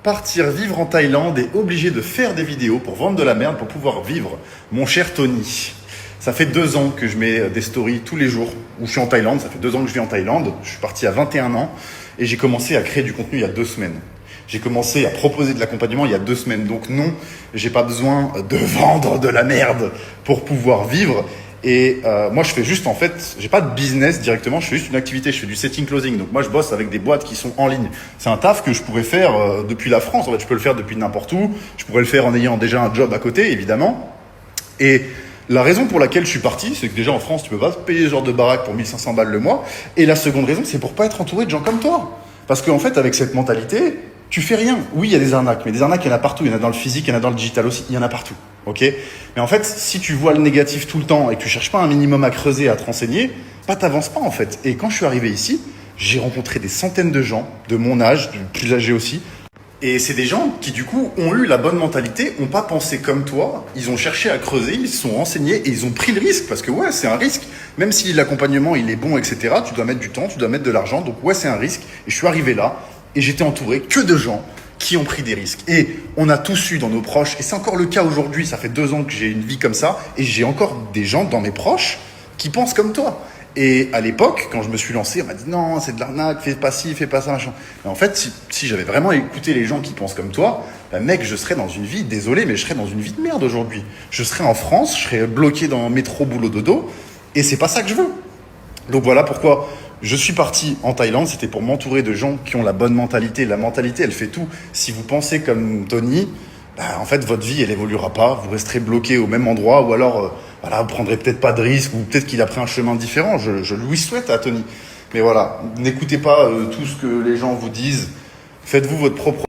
Partir vivre en Thaïlande et obligé de faire des vidéos pour vendre de la merde pour pouvoir vivre. Mon cher Tony, ça fait 2 ans que je mets des stories tous les jours où je suis en Thaïlande. Ça fait 2 ans que je vis en Thaïlande. Je suis parti à 21 ans et j'ai commencé à créer du contenu il y a 2 semaines. J'ai commencé à proposer de l'accompagnement il y a 2 semaines. Donc non, j'ai pas besoin de vendre de la merde pour pouvoir vivre. Et moi, je fais juste, en fait, j'ai pas de business directement, je fais juste une activité, je fais du setting closing. Donc moi, je bosse avec des boîtes qui sont en ligne. C'est un taf que je pourrais faire depuis la France. En fait, je peux le faire depuis n'importe où. Je pourrais le faire en ayant déjà un job à côté, évidemment. Et la raison pour laquelle je suis parti, c'est que déjà en France, tu peux pas te payer ce genre de baraque pour 1500 balles le mois. Et la seconde raison, c'est pour pas être entouré de gens comme toi. Parce qu'en fait, avec cette mentalité, tu fais rien. Oui, il y a des arnaques, mais des arnaques, il y en a partout. Il y en a dans le physique, il y en a dans le digital aussi, il y en a partout. Ok ? Mais en fait, si tu vois le négatif tout le temps et que tu cherches pas un minimum à creuser, à te renseigner, t'avances pas en fait. Et quand je suis arrivé ici, j'ai rencontré des centaines de gens de mon âge, de plus âgés aussi. Et c'est des gens qui du coup ont eu la bonne mentalité, ont pas pensé comme toi, ils ont cherché à creuser, ils se sont renseignés et ils ont pris le risque parce que ouais, c'est un risque. Même si l'accompagnement il est bon, etc., tu dois mettre du temps, tu dois mettre de l'argent, donc ouais, c'est un risque. Et je suis arrivé là et j'étais entouré que de gens qui ont pris des risques. Et on a tous eu dans nos proches, et c'est encore le cas aujourd'hui, ça fait 2 ans que j'ai une vie comme ça, et j'ai encore des gens dans mes proches qui pensent comme toi. Et à l'époque, quand je me suis lancé, on m'a dit non, c'est de l'arnaque, fais pas ci, fais pas ça, machin. Mais en fait, si j'avais vraiment écouté les gens qui pensent comme toi, bah mec, je serais dans une vie, désolé, mais je serais dans une vie de merde aujourd'hui. Je serais en France, je serais bloqué dans métro, boulot, dodo, et c'est pas ça que je veux. Donc voilà pourquoi je suis parti en Thaïlande, c'était pour m'entourer de gens qui ont la bonne mentalité. La mentalité, elle fait tout. Si vous pensez comme Tony, bah, en fait, votre vie, elle évoluera pas. Vous resterez bloqué au même endroit ou alors, voilà, vous prendrez peut-être pas de risque ou peut-être qu'il a pris un chemin différent. Je lui souhaite à Tony. Mais voilà, n'écoutez pas tout ce que les gens vous disent. Faites-vous votre propre